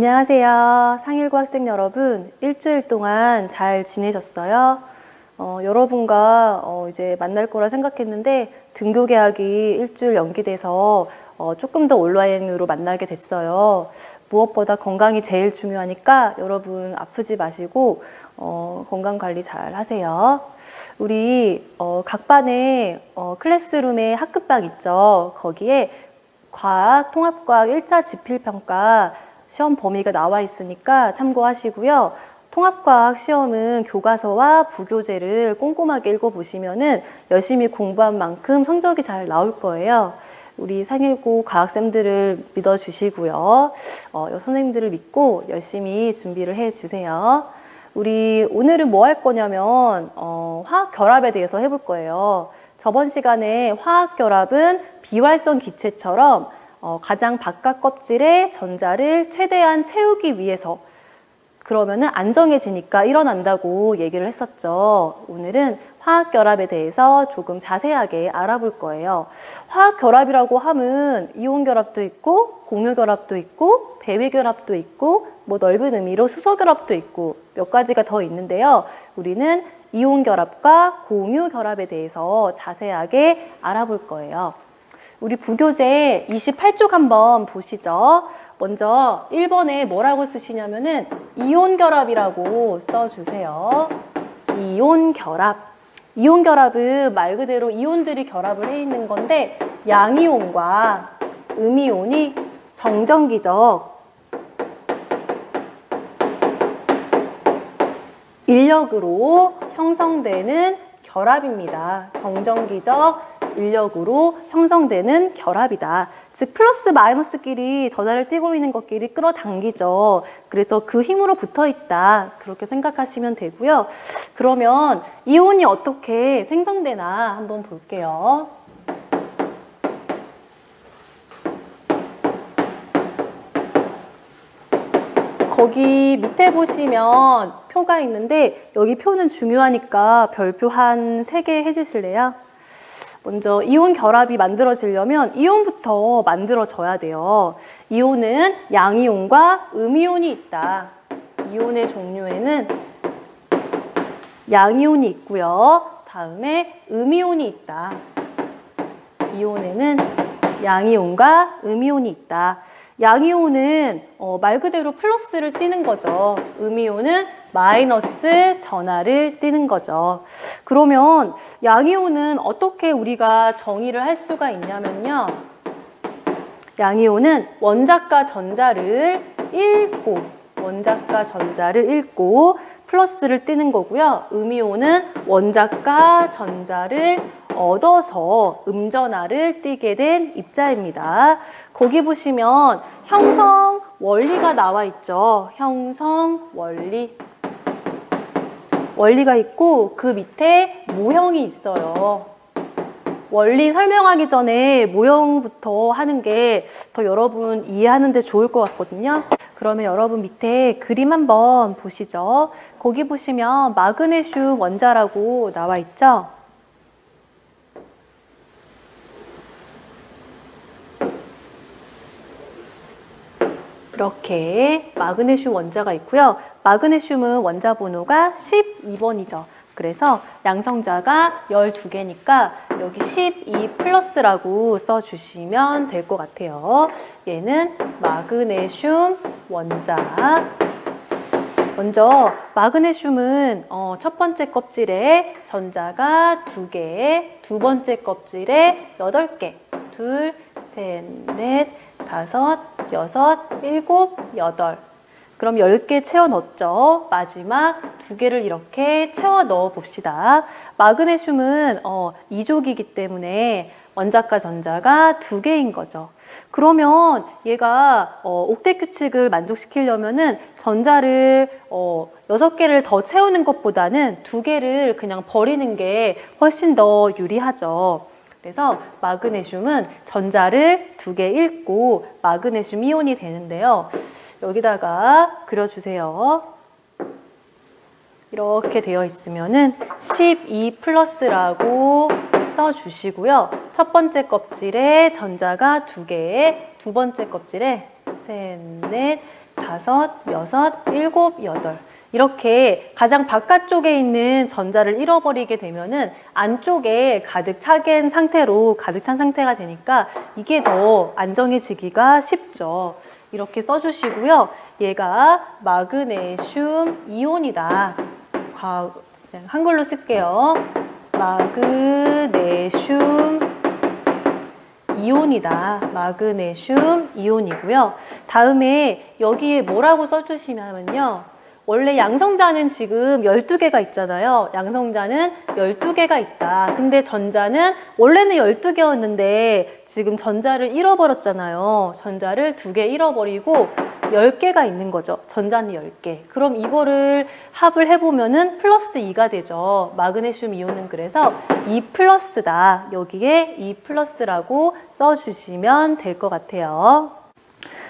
안녕하세요. 상일고 학생 여러분, 일주일 동안 잘 지내셨어요? 여러분과 이제 만날 거라 생각했는데 등교 개학이 일주일 연기돼서 조금 더 온라인으로 만나게 됐어요. 무엇보다 건강이 제일 중요하니까 여러분 아프지 마시고 건강 관리 잘 하세요. 우리 각 반에 클래스룸에 학급방 있죠. 거기에 과학, 통합과학 1차 지필평가 시험 범위가 나와 있으니까 참고하시고요. 통합과학 시험은 교과서와 부교재를 꼼꼼하게 읽어보시면은 열심히 공부한 만큼 성적이 잘 나올 거예요. 우리 상일고 과학쌤들을 믿어주시고요. 선생님들을 믿고 열심히 준비를 해주세요. 우리 오늘은 뭐 할 거냐면 화학 결합에 대해서 해볼 거예요. 저번 시간에 화학 결합은 비활성 기체처럼 가장 바깥 껍질에 전자를 최대한 채우기 위해서 그러면은 안정해지니까 일어난다고 얘기를 했었죠. 오늘은 화학 결합에 대해서 조금 자세하게 알아볼 거예요. 화학 결합이라고 하면 이온 결합도 있고 공유 결합도 있고 배회 결합도 있고 뭐 넓은 의미로 수소 결합도 있고 몇 가지가 더 있는데요. 우리는 이온 결합과 공유 결합에 대해서 자세하게 알아볼 거예요. 우리 부교재 28쪽 한번 보시죠. 먼저 1번에 뭐라고 쓰시냐면은 이온 결합이라고 써주세요. 이온 결합. 이온 결합은 말 그대로 이온들이 결합을 해 있는 건데 양이온과 음이온이 정전기적 인력으로 형성되는 결합입니다. 정전기적 인력으로 형성되는 결합이다. 즉 플러스 마이너스끼리 전하를 띠고 있는 것끼리 끌어당기죠. 그래서 그 힘으로 붙어 있다. 그렇게 생각하시면 되고요. 그러면 이온이 어떻게 생성되나 한번 볼게요. 거기 밑에 보시면 표가 있는데 여기 표는 중요하니까 별표 한 3개 해주실래요? 먼저 이온 결합이 만들어지려면 이온부터 만들어져야 돼요. 이온은 양이온과 음이온이 있다. 이온의 종류에는 양이온이 있고요. 다음에 음이온이 있다. 이온에는 양이온과 음이온이 있다. 양이온은 말 그대로 플러스를 띠는 거죠. 음이온은 마이너스 전하를 띠는 거죠. 그러면 양이온은 어떻게 우리가 정의를 할 수가 있냐면요. 양이온은 원자과 전자를 읽고 플러스를 띠는 거고요. 음이온은 원자과 전자를 얻어서 음전하를 띠게 된 입자입니다. 거기 보시면 형성 원리가 나와 있죠. 형성 원리가 있고 그 밑에 모형이 있어요. 원리 설명하기 전에 모형부터 하는 게 더 여러분 이해하는 데 좋을 것 같거든요. 그러면 여러분 밑에 그림 한번 보시죠. 거기 보시면 마그네슘 원자라고 나와 있죠. 이렇게 마그네슘 원자가 있고요. 마그네슘은 원자 번호가 12번이죠. 그래서 양성자가 12개니까 여기 12 플러스라고 써주시면 될 것 같아요. 얘는 마그네슘 원자. 먼저 마그네슘은 첫 번째 껍질에 전자가 2개, 두 번째 kop질에 8개, 둘, 셋, 넷, 다섯, 여섯, 일곱, 여덟. 그럼 10개 채워 넣었죠. 마지막 2개를 이렇게 채워 넣어 봅시다. 마그네슘은 2족이기 때문에 원자과 전자가 2개인 거죠. 그러면 얘가 옥텟 규칙을 만족시키려면은 전자를 6개를 더 채우는 것보다는 2개를 그냥 버리는 게 훨씬 더 유리하죠. 그래서 마그네슘은 전자를 2개 읽고 마그네슘 이온이 되는데요. 여기다가 그려주세요. 이렇게 되어 있으면은 12 플러스라고 써주시고요. 첫 번째 껍질에 전자가 2개, 두 번째 껍질에 셋, 넷, 다섯, 여섯, 일곱, 여덟. 이렇게 가장 바깥쪽에 있는 전자를 잃어버리게 되면은 안쪽에 가득 찬 상태가 되니까 이게 더 안정해지기가 쉽죠. 이렇게 써주시고요. 얘가 마그네슘 이온이다. 그냥 한글로 쓸게요. 마그네슘 이온이다. 마그네슘 이온이고요. 다음에 여기에 뭐라고 써주시면요. 원래 양성자는 지금 12개가 있잖아요. 양성자는 12개가 있다. 근데 전자는 원래는 12개였는데 지금 전자를 잃어버렸잖아요. 전자를 2개 잃어버리고 10개가 있는 거죠. 전자는 10개. 그럼 이거를 합을 해보면은 플러스 2가 되죠. 마그네슘 이온은 그래서 2 플러스다. 여기에 2 플러스라고 써주시면 될 것 같아요.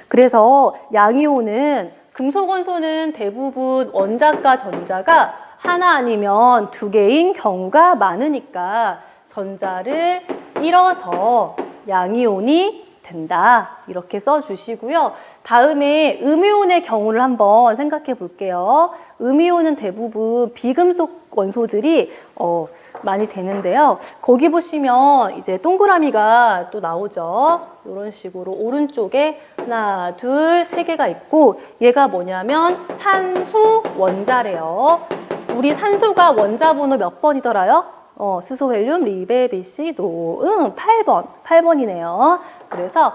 그래서 양이온은 금속원소는 대부분 원자과 전자가 하나 아니면 2개인 경우가 많으니까 전자를 잃어서 양이온이 된다. 이렇게 써주시고요. 다음에 음이온의 경우를 한번 생각해 볼게요. 음이온은 대부분 비금속 원소들이 많이 되는데요. 거기 보시면 이제 동그라미가 또 나오죠. 이런 식으로 오른쪽에 하나, 둘, 세 개가 있고 얘가 뭐냐면 산소 원자래요. 우리 산소가 원자 번호 몇 번이더라요? 수소, 헬륨, 리베, 비시, 노, 8번이네요. 그래서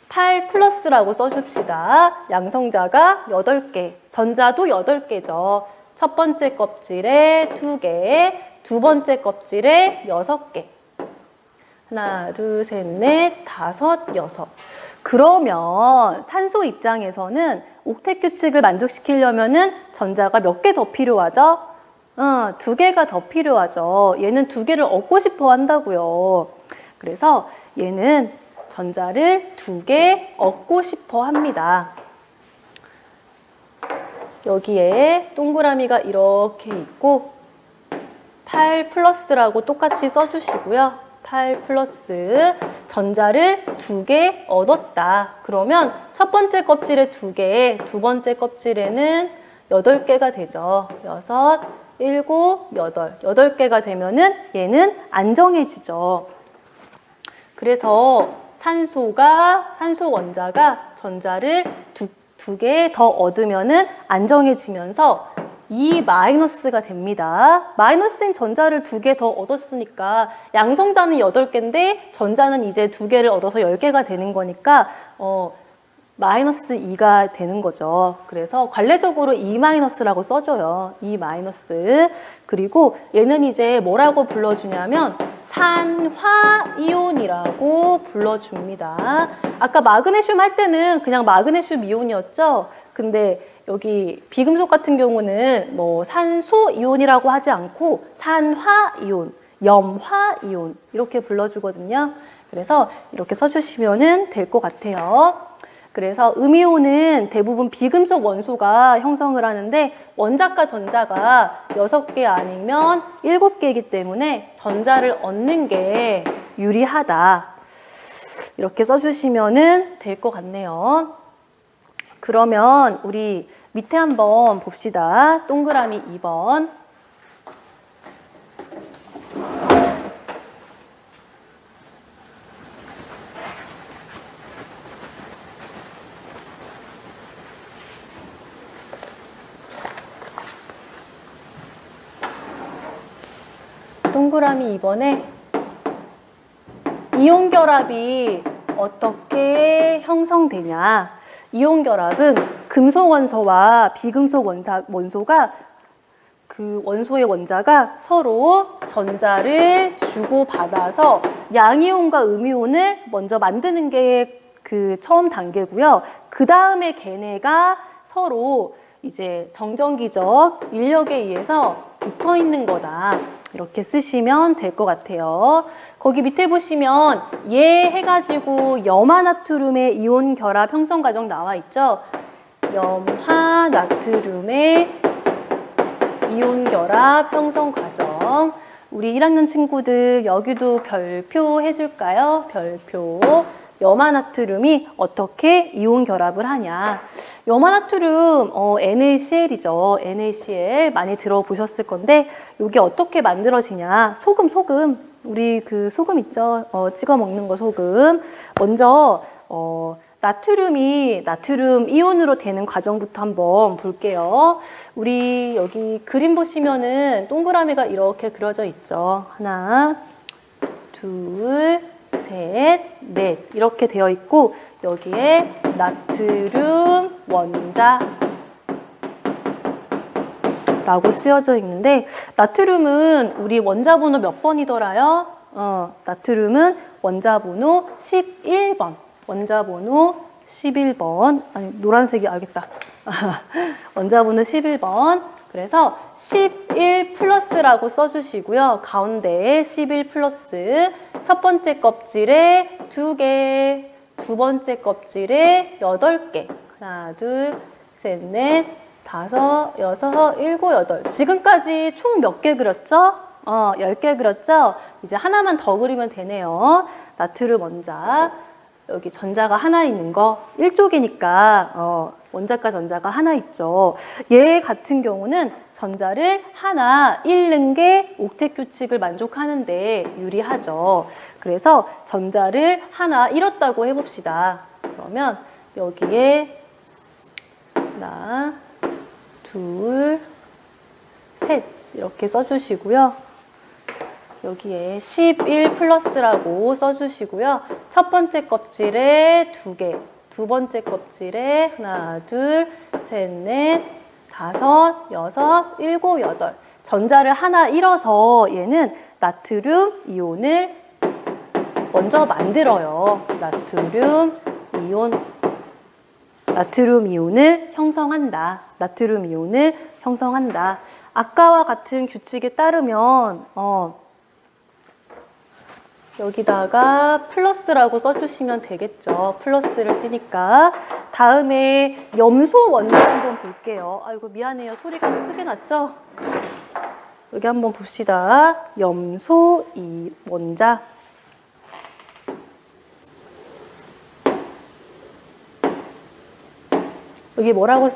8 플러스라고 써줍시다. 양성자가 8개, 전자도 8개죠. 첫 번째 껍질에 2개, 두 번째 껍질에 6개. 하나, 둘, 셋, 넷, 다섯, 여섯. 그러면 산소 입장에서는 옥텟 규칙을 만족시키려면은 전자가 몇 개 더 필요하죠? 2개가 더 필요하죠. 얘는 2개를 얻고 싶어 한다고요. 그래서 얘는 전자를 2개 얻고 싶어 합니다. 여기에 동그라미가 이렇게 있고 8 플러스라고 똑같이 써주시고요. 8 플러스 전자를 2개 얻었다. 그러면 첫 번째 껍질에 2개, 두 번째 껍질에는 8개가 되죠. 6, 7, 8. 8개가 되면은 얘는 안정해지죠. 그래서 산소 원자가 전자를 2개 더 얻으면은 안정해지면서 2- 됩니다. 마이너스인 전자를 2개 더 얻었으니까 양성자는 8개인데 전자는 이제 2개를 얻어서 10개가 되는 거니까 마이너스 2가 되는 거죠. 그래서 관례적으로 2-라고 써줘요. 2-. 그리고 얘는 이제 뭐라고 불러주냐면 산화이온이라고 불러줍니다. 아까 마그네슘 할 때는 그냥 마그네슘 이온이었죠. 근데 여기 비금속 같은 경우는 뭐 산소 이온이라고 하지 않고 산화이온, 염화이온 이렇게 불러주거든요. 그래서 이렇게 써주시면 될 것 같아요. 그래서 음이온은 대부분 비금속 원소가 형성을 하는데 원자과 전자가 6개 아니면 7개이기 때문에 전자를 얻는 게 유리하다. 이렇게 써주시면 될 것 같네요. 그러면 우리 밑에 한번 봅시다. 동그라미 2번. 동그라미 2번에 이온 결합이 어떻게 형성되냐. 이온 결합은 금속 원소와 비금속 원소가 그 원소의 원자가 서로 전자를 주고받아서 양이온과 음이온을 먼저 만드는 게 그 처음 단계고요. 그 다음에 걔네가 서로 이제 정전기적 인력에 의해서 붙어 있는 거다. 이렇게 쓰시면 될 것 같아요. 거기 밑에 보시면 얘 해가지고 염화나트륨의 이온 결합 형성 과정 나와 있죠. 염화나트륨의 이온 결합 형성 과정. 우리 1학년 친구들 여기도 별표 해줄까요? 별표. 염화나트륨이 어떻게 이온 결합을 하냐. 염화나트륨 NaCl이죠. NaCl 많이 들어보셨을 건데 이게 어떻게 만들어지냐. 소금. 우리 그 소금 있죠. 찍어 먹는 거 소금. 먼저 나트륨이 나트륨 이온으로 되는 과정부터 한번 볼게요. 우리 여기 그림 보시면은 동그라미가 이렇게 그려져 있죠. 하나, 둘, 셋, 넷 이렇게 되어 있고 여기에 나트륨 원자 라고 쓰여져 있는데 나트륨은 우리 원자번호 몇 번이더라요? 나트륨은 원자번호 11번. 원자번호 11번. 아니, 노란색이 알겠다. 원자번호 11번. 그래서 11 플러스라고 써주시고요. 가운데에 11 플러스 첫 번째 껍질에 2개, 두 번째 껍질에 8개. 하나, 둘, 셋, 넷, 다섯, 여섯, 일곱, 여덟. 지금까지 총 몇 개 그렸죠? 10개 그렸죠? 이제 하나만 더 그리면 되네요. 나트륨 원자. 여기 전자가 하나 있는 거 1쪽이니까 원자과 전자가 하나 있죠. 얘 같은 경우는 전자를 하나 잃는 게 옥텟 규칙을 만족하는데 유리하죠. 그래서 전자를 하나 잃었다고 해봅시다. 그러면 여기에 하나, 둘, 셋 이렇게 써주시고요. 여기에 11 플러스라고 써주시고요. 첫 번째 껍질에 2개, 두 번째 껍질에 하나, 둘, 셋, 넷, 다섯, 여섯, 일곱, 여덟. 전자를 하나 잃어서 얘는 나트륨 이온을 먼저 만들어요. 나트륨 이온을 형성한다. 나트륨 이온을 형성한다. 아까와 같은 규칙에 따르면 여기다가 플러스라고 써주시면 되겠죠. 플러스를 띄니까. 다음에 염소 원자 한번 볼게요. 아이고 미안해요. 소리가 크게 났죠? 여기 한번 봅시다. 염소 이 원자. 여기 뭐라고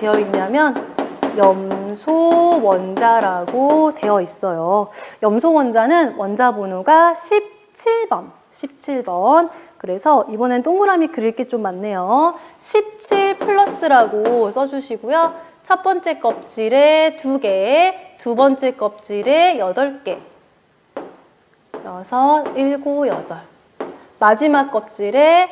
되어 있냐면 염소 원자라고 되어 있어요. 염소 원자는 원자 번호가 17번. 17번. 그래서 이번엔 동그라미 그릴 게 좀 많네요. 17 플러스라고 써주시고요. 첫 번째 껍질에 2개, 두 번째 껍질에 8개. 6, 7, 8. 마지막 껍질에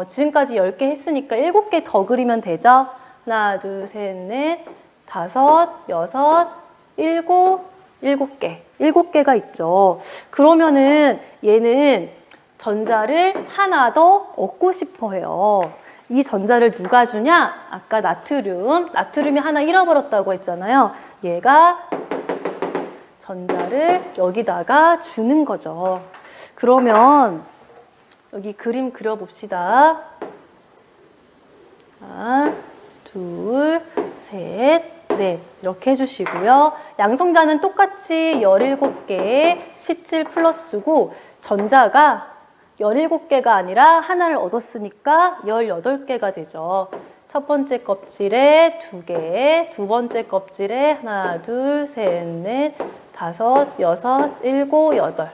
지금까지 10개 했으니까 7개 더 그리면 되죠. 하나, 둘, 셋, 넷, 다섯, 여섯, 일곱, 7개. 7개가 있죠. 그러면은 얘는 전자를 하나 더 얻고 싶어 해요. 이 전자를 누가 주냐? 아까 나트륨이 하나 잃어버렸다고 했잖아요. 얘가 전자를 여기다가 주는 거죠. 그러면 여기 그림 그려봅시다. 하나, 둘, 셋, 넷 이렇게 해주시고요. 양성자는 똑같이 17개 17 플러스고 전자가 17개가 아니라 하나를 얻었으니까 18개가 되죠. 첫 번째 껍질에 2개, 두 번째 껍질에 하나, 둘, 셋, 넷, 다섯, 여섯, 일곱, 여덟.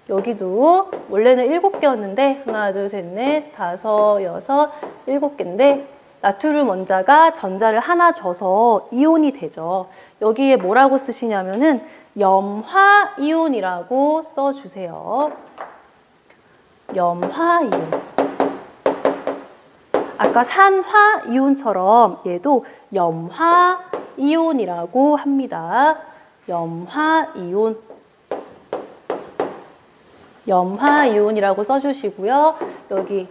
여기도 원래는 7개였는데 하나, 둘, 셋, 넷, 다섯, 여섯, 7개인데 나트륨 원자가 전자를 하나 줘서 이온이 되죠. 여기에 뭐라고 쓰시냐면은 염화이온이라고 써주세요. 염화이온. 아까 산화이온처럼 얘도 염화이온이라고 합니다. 염화이온. 염화이온이라고 써주시고요. 여기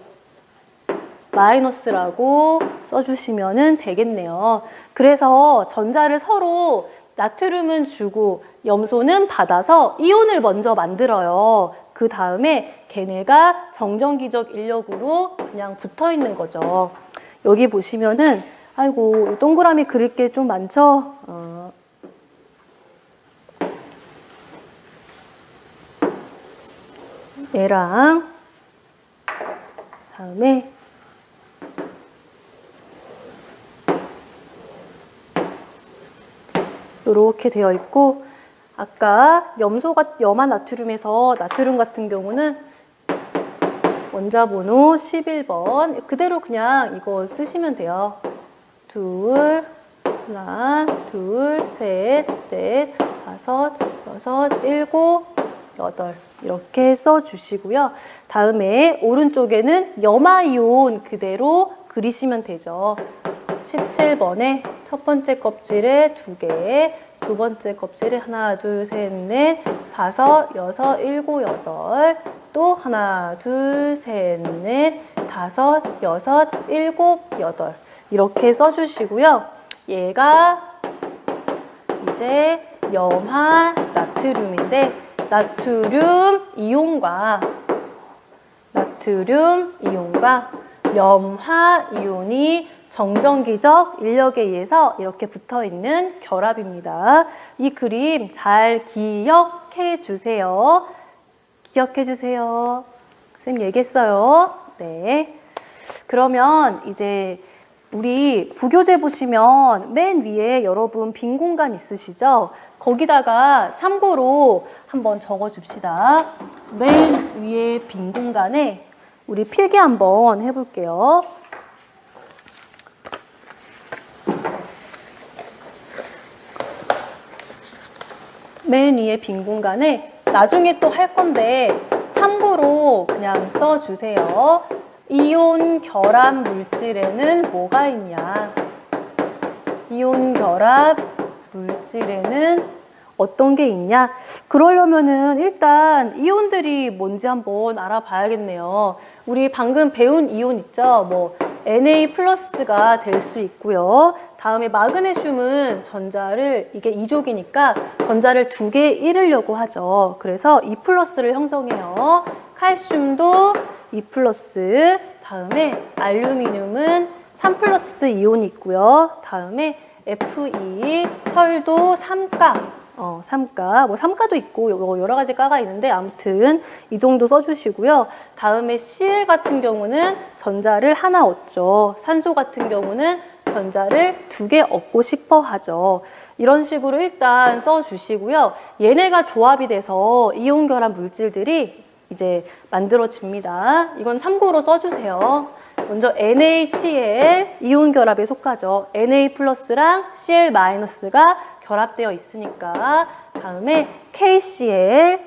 마이너스라고 써주시면 되겠네요. 그래서 전자를 서로 나트륨은 주고 염소는 받아서 이온을 먼저 만들어요. 그 다음에 걔네가 정전기적 인력으로 그냥 붙어 있는 거죠. 여기 보시면은 아이고 동그라미 그릴 게 좀 많죠? 얘랑 다음에 이렇게 되어 있고, 아까 염화 나트륨에서 나트륨 같은 경우는 원자번호 11번 그대로 그냥 이거 쓰시면 돼요. 하나, 둘, 셋, 넷, 다섯, 여섯, 일곱, 여덟 이렇게 써주시고요. 다음에 오른쪽에는 염화이온 그대로 그리시면 되죠. 17번에 첫 번째 껍질에 2개, 두 번째 껍질에 하나, 둘, 셋, 넷, 다섯, 여섯, 일곱, 여덟, 또 하나, 둘, 셋, 넷, 다섯, 여섯, 일곱, 여덟 이렇게 써주시고요. 얘가 이제 염화 나트륨인데 나트륨 이온과 염화 이온이 정전기적 인력에 의해서 이렇게 붙어있는 결합입니다. 이 그림 잘 기억해 주세요. 기억해 주세요. 선생님 얘기했어요. 네. 그러면 이제 우리 부교재 보시면 맨 위에 여러분 빈 공간 있으시죠? 거기다가 참고로 한번 적어 줍시다. 맨 위에 빈 공간에 우리 필기 한번 해볼게요. 맨 위에 빈 공간에 나중에 또 할 건데 참고로 그냥 써주세요. 이온 결합 물질에는 뭐가 있냐? 이온 결합 물질에는 어떤 게 있냐? 그러려면은 일단 이온들이 뭔지 한번 알아봐야겠네요. 우리 방금 배운 이온 있죠? 뭐 Na 플러스가 될 수 있고요. 다음에 마그네슘은 전자를, 이게 이족이니까 전자를 2개 잃으려고 하죠. 그래서 2 플러스를 형성해요. 칼슘도 2 플러스, 다음에 알루미늄은 3 플러스 이온이 있고요. 다음에 Fe, 철도 3가, 3가, 뭐 3가도 있고 여러 가지 가가 있는데 아무튼 이 정도 써주시고요. 다음에 Cl 같은 경우는 전자를 하나 얻죠. 산소 같은 경우는 전자를 2개 얻고 싶어 하죠. 이런 식으로 일단 써주시고요. 얘네가 조합이 돼서 이온 결합 물질들이 이제 만들어집니다. 이건 참고로 써주세요. 먼저 NaCl 이온 결합에 속하죠. Na 플러스랑 Cl 마이너스가 결합되어 있으니까. 다음에 KCl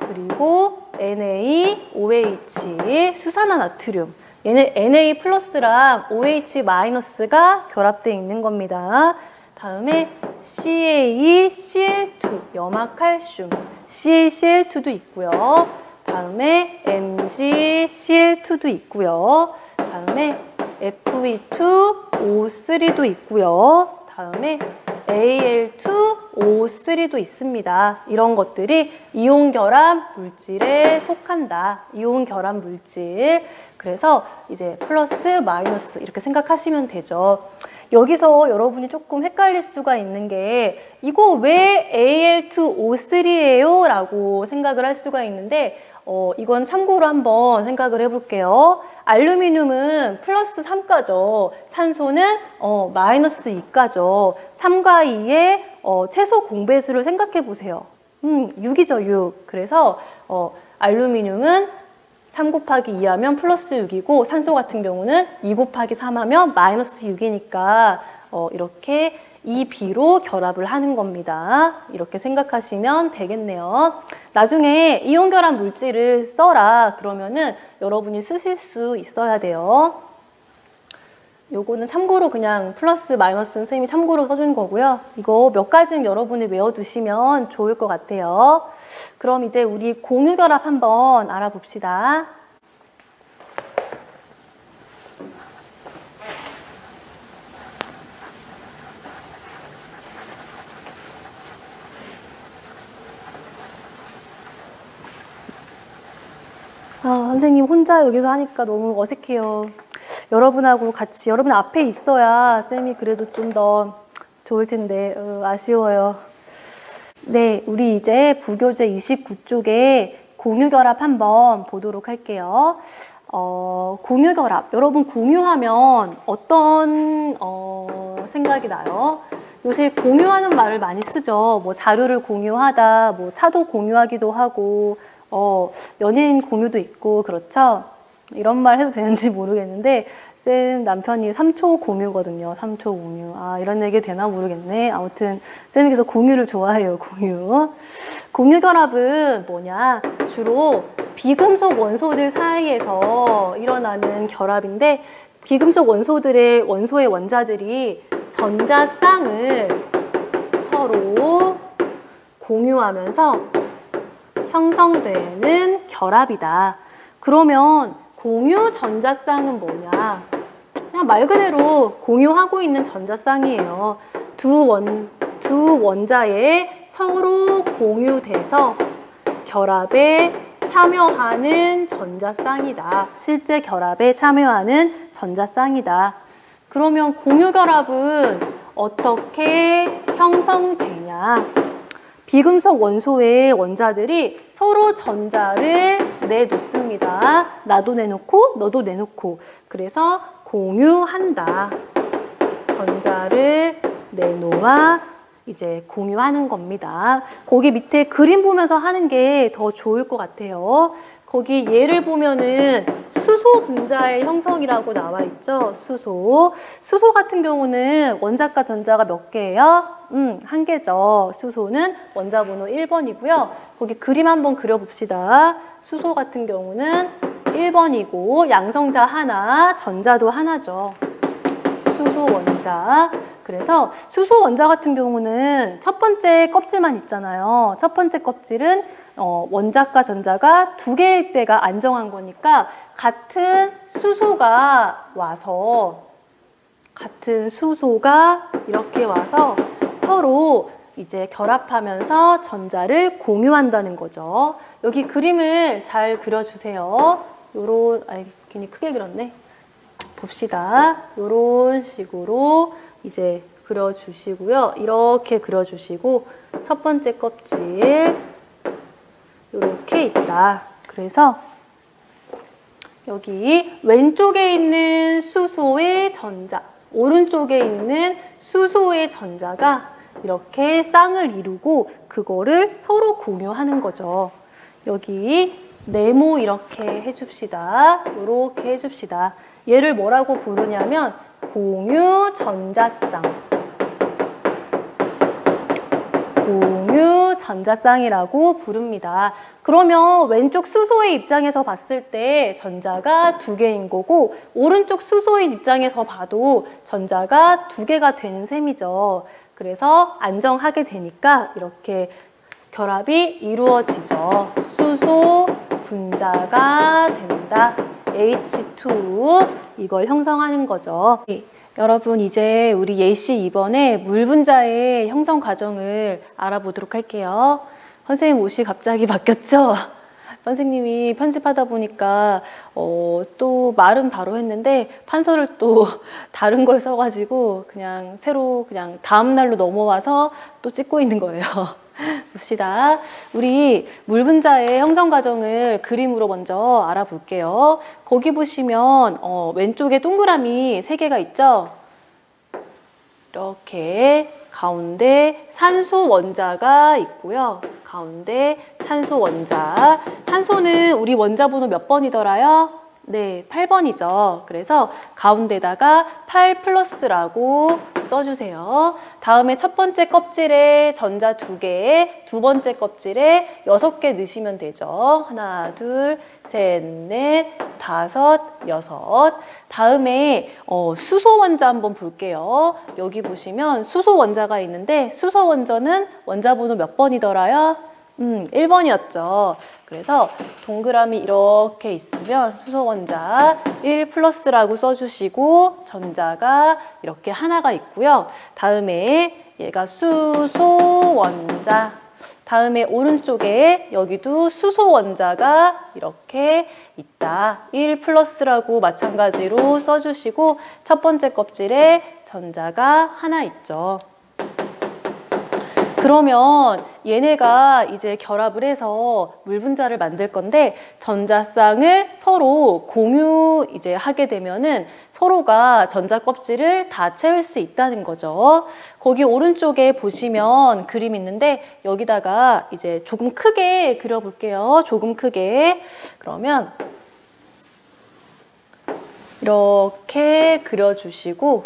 그리고 NaOH 수산화 나트륨. 얘는 Na 플러스랑 OH 마이너스가 결합되어 있는 겁니다. 다음에 CaCl2 염화칼슘 CaCl2도 있고요. 다음에 MgCl2도 있고요. 다음에 Fe2O3도 있고요. 다음에 Al2O3도 있습니다. 이런 것들이 이온 결합 물질에 속한다. 이온 결합 물질. 그래서 이제 플러스, 마이너스 이렇게 생각하시면 되죠. 여기서 여러분이 조금 헷갈릴 수가 있는 게 이거 왜 Al2O3예요? 라고 생각을 할 수가 있는데 이건 참고로 한번 생각을 해볼게요. 알루미늄은 플러스 3가죠. 산소는 마이너스 2가죠. 3과 2의 최소 공배수를 생각해 보세요. 6이죠, 6. 그래서 알루미늄은 3 곱하기 2 하면 플러스 6이고 산소 같은 경우는 2 곱하기 3 하면 마이너스 6이니까 이렇게 이 B로 결합을 하는 겁니다. 이렇게 생각하시면 되겠네요. 나중에 이온 결합 물질을 써라 그러면은 여러분이 쓰실 수 있어야 돼요. 요거는 참고로 그냥 플러스 마이너스는 선생님이 참고로 써준 거고요. 이거 몇 가지는 여러분이 외워두시면 좋을 것 같아요. 그럼 이제 우리 공유결합 한번 알아봅시다. 선생님 혼자 여기서 하니까 너무 어색해요. 여러분하고 같이, 여러분 앞에 있어야 쌤이 그래도 좀 더 좋을 텐데 아쉬워요. 네, 우리 이제 부교재 29쪽에 공유결합 한번 보도록 할게요. 공유결합. 여러분 공유하면 어떤 생각이 나요? 요새 공유하는 말을 많이 쓰죠. 뭐 자료를 공유하다, 뭐 차도 공유하기도 하고, 연예인 공유도 있고, 그렇죠? 이런 말 해도 되는지 모르겠는데, 쌤 남편이 3초 공유거든요. 3초 공유. 아, 이런 얘기 되나 모르겠네. 아무튼 쌤이 계속 공유를 좋아해요. 공유. 공유결합은 뭐냐? 주로 비금속 원소들 사이에서 일어나는 결합인데, 비금속 원소의 원자들이 전자쌍을 서로 공유하면서 형성되는 결합이다. 그러면 공유 전자쌍은 뭐냐? 그냥 말 그대로 공유하고 있는 전자쌍이에요. 두 원자에 서로 공유돼서 결합에 참여하는 전자쌍이다. 실제 결합에 참여하는 전자쌍이다. 그러면 공유결합은 어떻게 형성되냐? 비금속 원소의 원자들이 서로 전자를 내놓습니다. 나도 내놓고 너도 내놓고. 그래서 공유한다. 전자를 내놓아 이제 공유하는 겁니다. 거기 밑에 그림 보면서 하는 게 더 좋을 것 같아요. 거기 예를 보면은 수소 분자의 형성이라고 나와 있죠. 수소 같은 경우는 원자과 전자가 몇 개예요? 한 개죠. 수소는 원자 번호 1번이고요. 거기 그림 한번 그려봅시다. 수소 같은 경우는 1번이고 양성자 하나, 전자도 하나죠. 수소 원자. 그래서 수소 원자 같은 경우는 첫 번째 껍질만 있잖아요. 첫 번째 껍질은 원자과 전자가 두 개일 때가 안정한 거니까 같은 수소가 이렇게 와서 서로 이제 결합하면서 전자를 공유한다는 거죠. 여기 그림을 잘 그려주세요. 괜히 크게 그렸네. 봅시다. 요런 식으로 이제 그려주시고요. 이렇게 그려주시고 첫 번째 껍질 이렇게 있다. 그래서 여기 왼쪽에 있는 수소의 전자, 오른쪽에 있는 수소의 전자가 이렇게 쌍을 이루고 그거를 서로 공유하는 거죠. 여기 네모 이렇게 해줍시다. 이렇게 해줍시다. 얘를 뭐라고 부르냐면 공유 전자쌍. 공유 전자쌍이라고 부릅니다. 그러면 왼쪽 수소의 입장에서 봤을 때 전자가 두 개인 거고 오른쪽 수소의 입장에서 봐도 전자가 두 개가 되는 셈이죠. 그래서 안정하게 되니까 이렇게 결합이 이루어지죠. 수소 분자가 된다. H2 이걸 형성하는 거죠. 여러분 이제 우리 예시 2번에 물 분자의 형성 과정을 알아보도록 할게요. 선생님 옷이 갑자기 바뀌었죠? 선생님이 편집하다 보니까 또 말은 바로 했는데 판서를 또 다른 걸 써가지고 그냥 새로 그냥 다음 날로 넘어와서 또 찍고 있는 거예요. 봅시다. 우리 물 분자의 형성 과정을 그림으로 먼저 알아볼게요. 거기 보시면 왼쪽에 동그라미 3개가 있죠? 이렇게 가운데 산소 원자가 있고요. 가운데 산소 원자. 산소는 우리 원자 번호 몇 번이더라요? 네, 8번이죠. 그래서 가운데다가 8+라고 써주세요. 다음에 첫 번째 껍질에 전자 2개, 두 번째 껍질에 6개 넣으시면 되죠. 하나, 둘, 셋, 넷, 다섯, 여섯. 다음에 수소 원자 한번 볼게요. 여기 보시면 수소 원자가 있는데 수소 원자는 원자 번호 몇 번이더라요? 1번이었죠. 그래서 동그라미 이렇게 있으면 수소 원자 1+라고 써주시고 전자가 이렇게 하나가 있고요. 다음에 얘가 수소 원자. 다음에 오른쪽에 여기도 수소 원자가 이렇게 있다. 1+라고 마찬가지로 써주시고 첫 번째 껍질에 전자가 하나 있죠. 그러면 얘네가 이제 결합을 해서 물 분자를 만들 건데 전자쌍을 서로 공유 이제 하게 되면은 서로가 전자 껍질을 다 채울 수 있다는 거죠. 거기 오른쪽에 보시면 그림 있는데 여기다가 이제 조금 크게 그려볼게요. 조금 크게. 그러면 이렇게 그려주시고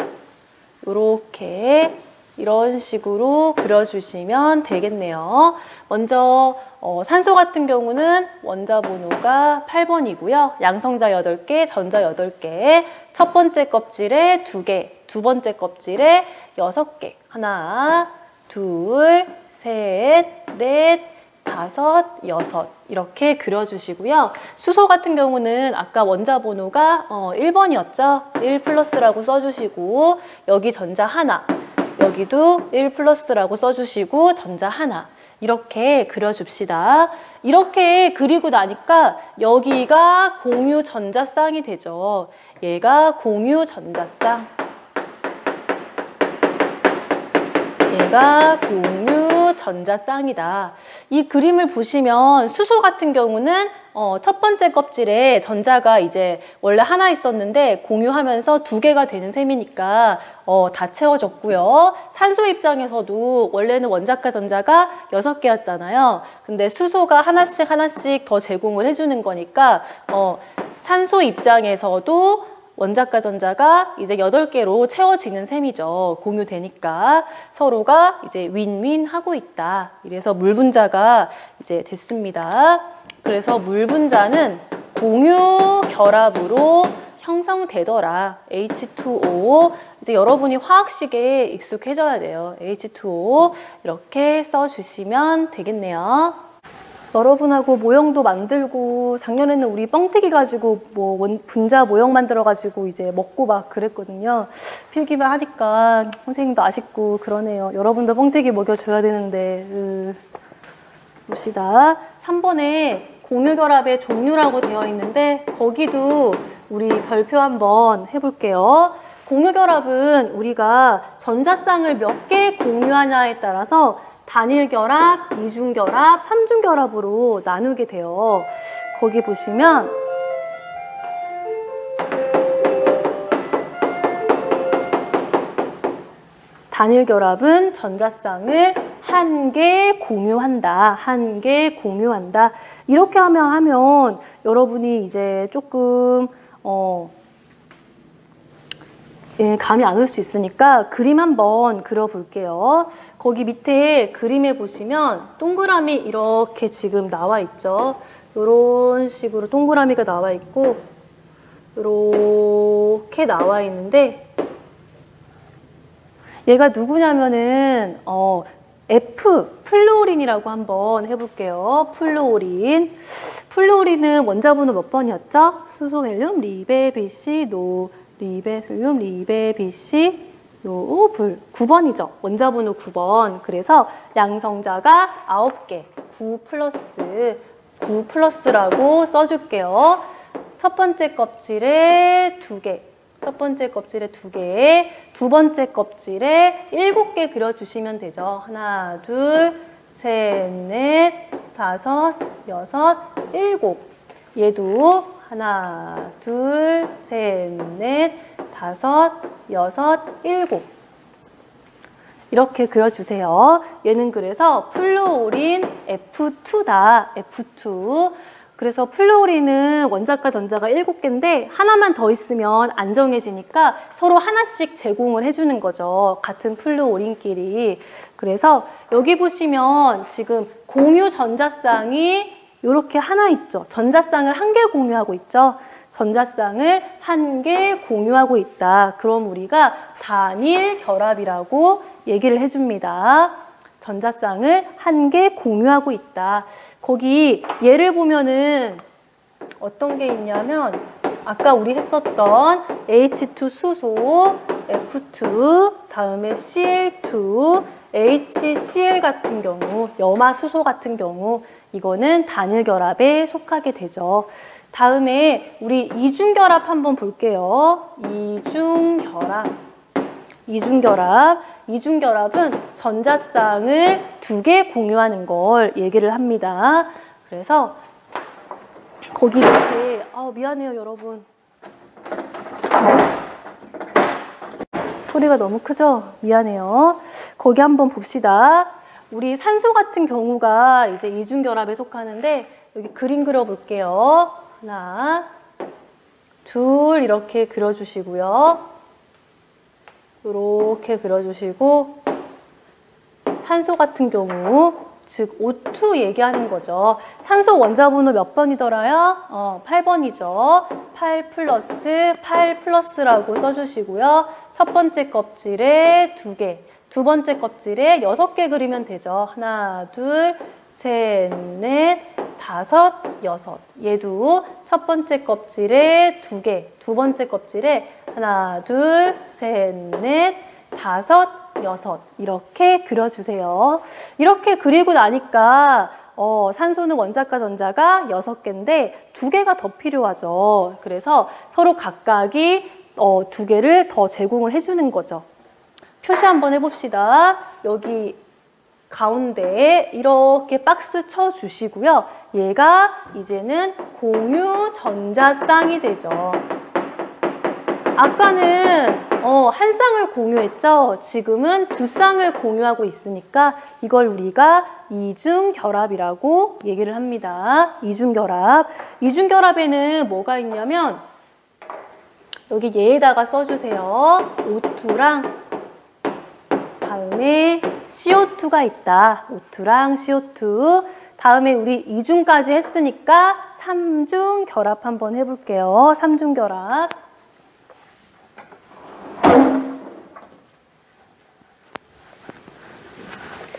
이렇게 이런 식으로 그려주시면 되겠네요. 먼저 산소 같은 경우는 원자 번호가 8번이고요. 양성자 8개, 전자 8개, 첫 번째 껍질에 2개, 두 번째 껍질에 6개. 하나, 둘, 셋, 넷, 다섯, 여섯 이렇게 그려주시고요. 수소 같은 경우는 아까 원자 번호가 1번이었죠. 1 플러스라고 써주시고 여기 전자 하나, 여기도 1 플러스라고 써주시고 전자 하나 이렇게 그려줍시다. 이렇게 그리고 나니까 여기가 공유 전자쌍이 되죠. 얘가 공유 전자쌍, 얘가 공유 전자쌍이다. 이 그림을 보시면 수소 같은 경우는 첫 번째 껍질에 전자가 이제 원래 하나 있었는데 공유하면서 2개가 되는 셈이니까 다 채워졌고요. 산소 입장에서도 원래는 원자가 전자가 6개였잖아요. 근데 수소가 하나씩 하나씩 더 제공을 해주는 거니까 산소 입장에서도 원자가 전자가 이제 8개로 채워지는 셈이죠. 공유되니까 서로가 이제 윈윈 하고 있다. 이래서 물 분자가 이제 됐습니다. 그래서 물 분자는 공유 결합으로 형성되더라. H2O. 이제 여러분이 화학식에 익숙해져야 돼요. H2O 이렇게 써주시면 되겠네요. 여러분하고 모형도 만들고 작년에는 우리 뻥튀기 가지고 분자 모형 만들어 가지고 이제 먹고 막 그랬거든요. 필기만 하니까 선생님도 아쉽고 그러네요. 여러분도 뻥튀기 먹여줘야 되는데. 봅시다. 3번에 공유결합의 종류라고 되어 있는데 거기도 우리 별표 한번 해볼게요. 공유결합은 우리가 전자쌍을 몇 개 공유하냐에 따라서 단일결합, 이중결합, 삼중결합으로 나누게 돼요. 거기 보시면 단일결합은 전자쌍을 1개 공유한다. 1개 공유한다. 이렇게 하면 여러분이 이제 조금 감이 안 올 수 있으니까 그림 한번 그려볼게요. 거기 밑에 그림에 보시면 동그라미 이렇게 지금 나와 있죠. 이런 식으로 동그라미가 나와 있고 이렇게 나와 있는데 얘가 누구냐면은 F, 플루오린이라고 한번 해볼게요. 플루오린. 플루오린은 원자번호 몇 번이었죠? 수소, 헬륨, 리베, BC, 노, 리베, 헬륨, 리베, BC, 노, 불. 9번이죠. 원자번호 9번. 그래서 양성자가 9개, 9 플러스라고 써줄게요. 첫 번째 껍질에 2개. 첫 번째 껍질에 2개, 두 번째 껍질에 7개 그려주시면 되죠. 하나, 둘, 셋, 넷, 다섯, 여섯, 일곱. 얘도 하나, 둘, 셋, 넷, 다섯, 여섯, 일곱. 이렇게 그려주세요. 얘는 그래서 플루오린 F2다. F2. 그래서 플루오린은 원자과 전자가 7개인데 하나만 더 있으면 안 정해지니까 서로 하나씩 제공을 해주는 거죠. 같은 플루오린끼리. 그래서 여기 보시면 지금 공유 전자쌍이 이렇게 하나 있죠. 전자쌍을 1개 공유하고 있죠. 전자쌍을 1개 공유하고 있다. 그럼 우리가 단일 결합이라고 얘기를 해줍니다. 전자쌍을 1개 공유하고 있다. 거기 예를 보면은 어떤 게 있냐면 아까 우리 했었던 H2 수소, F2, 다음에 Cl2, HCl 같은 경우, 염화수소 같은 경우 이거는 단일결합에 속하게 되죠. 다음에 우리 이중결합 한번 볼게요. 이중결합. 이중결합은 전자쌍을 2개 공유하는 걸 얘기를 합니다. 그래서 거기 이렇게 미안해요 여러분. 소리가 너무 크죠? 미안해요. 거기 한번 봅시다. 우리 산소 같은 경우가 이제 이중결합에 속하는데 여기 그림 그려볼게요. 하나, 둘 이렇게 그려주시고요. 이렇게 그려주시고 산소 같은 경우 즉 O2 얘기하는 거죠. 산소 원자번호 몇 번이더라요? 8번이죠. 8 플러스 8 플러스라고 써주시고요. 첫 번째 껍질에 2개, 두 번째 껍질에 6개 그리면 되죠. 하나, 둘, 셋, 넷, 다섯, 여섯. 얘도 첫 번째 껍질에 2개, 두 번째 껍질에 하나, 둘, 셋, 넷, 다섯, 여섯. 이렇게 그려주세요. 이렇게 그리고 나니까 산소는 원자과 전자가 6개인데 2개가 더 필요하죠. 그래서 서로 각각이 2개를 더 제공을 해주는 거죠. 표시 한번 해봅시다. 여기 가운데에 이렇게 박스 쳐주시고요. 얘가 이제는 공유 전자쌍이 되죠. 아까는 한 쌍을 공유했죠. 지금은 2쌍을 공유하고 있으니까 이걸 우리가 이중결합이라고 얘기를 합니다. 이중결합. 이중결합에는 뭐가 있냐면 여기 얘에다가 써주세요. O2랑 다음에 CO2가 있다. O2랑 CO2. 다음에 우리 이중까지 했으니까 3중 결합 한번 해볼게요. 3중 결합.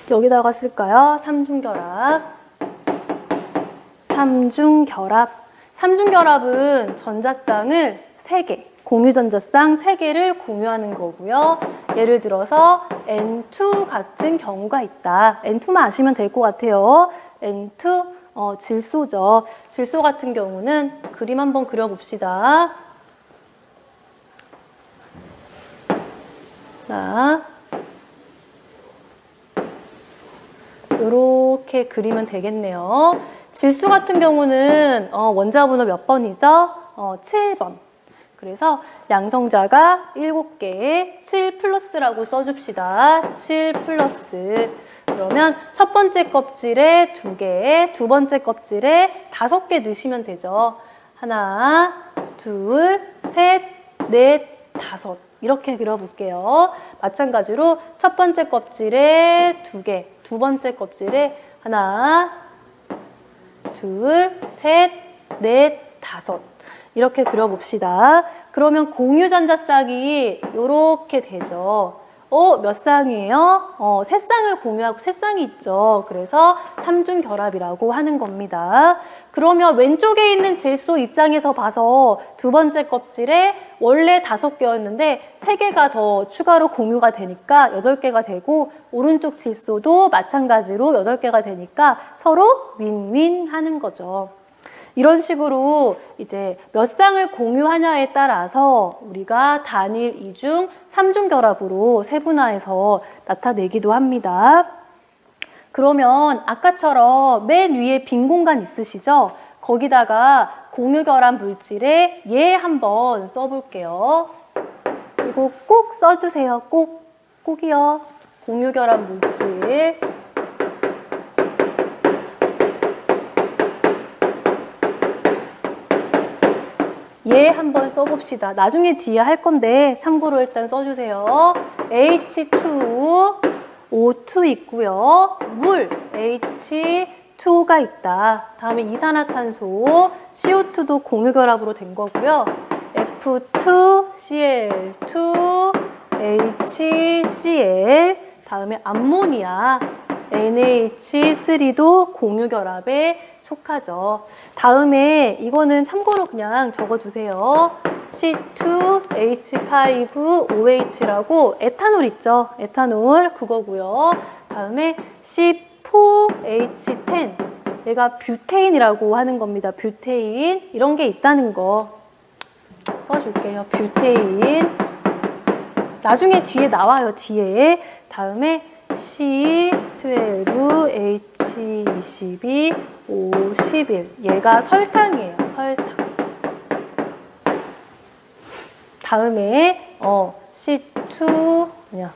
여기다가 쓸까요? 3중 결합. 3중 결합. 3중 결합은 전자쌍을 3개, 공유 전자쌍 3개를 공유하는 거고요. 예를 들어서 N2 같은 경우가 있다. N2만 아시면 될 것 같아요. N2, 질소죠. 질소 같은 경우는 그림 한번 그려봅시다. 자, 이렇게 그리면 되겠네요. 질소 같은 경우는 원자번호 몇 번이죠? 7번. 그래서 양성자가 7개에 7 플러스라고 써줍시다. 7 플러스. 그러면 첫 번째 껍질에 2개, 두 번째 껍질에 5개 넣으시면 되죠. 하나, 둘, 셋, 넷, 다섯. 이렇게 그려볼게요. 마찬가지로 첫 번째 껍질에 2개, 두 번째 껍질에 하나, 둘, 셋, 넷, 다섯. 이렇게 그려봅시다. 그러면 공유전자쌍이 이렇게 되죠. 몇 쌍이에요? 3쌍을 공유하고 3쌍이 있죠. 그래서 3중 결합이라고 하는 겁니다. 그러면 왼쪽에 있는 질소 입장에서 봐서 두 번째 껍질에 원래 5개였는데 3개가 더 추가로 공유가 되니까 8개가 되고 오른쪽 질소도 마찬가지로 8개가 되니까 서로 윈윈 하는 거죠. 이런 식으로 이제 몇 쌍을 공유하냐에 따라서 우리가 단일, 이중, 3중 결합으로 세분화해서 나타내기도 합니다. 그러면 아까처럼 맨 위에 빈 공간 있으시죠? 거기다가 공유결합 물질에 얘 한번 써볼게요. 이거 꼭 써주세요. 꼭이요. 공유결합 물질. 얘 한번 써봅시다. 나중에 뒤에 할 건데 참고로 일단 써주세요. H2, O2 있고요. 물, H2가 있다. 다음에 이산화탄소, CO2도 공유결합으로 된 거고요. F2, Cl2, HCl, 다음에 암모니아, NH3도 공유결합에 속하죠. 다음에 이거는 참고로 그냥 적어주세요. C2H5OH라고 에탄올 있죠. 에탄올 그거고요. 다음에 C4H10 얘가 뷰테인이라고 하는 겁니다. 뷰테인 이런 게 있다는 거 써줄게요. 뷰테인. 나중에 뒤에 나와요. 뒤에. 다음에 C12, H22, O11. 얘가 설탕이에요. 설탕. 다음에 C2 뭐냐?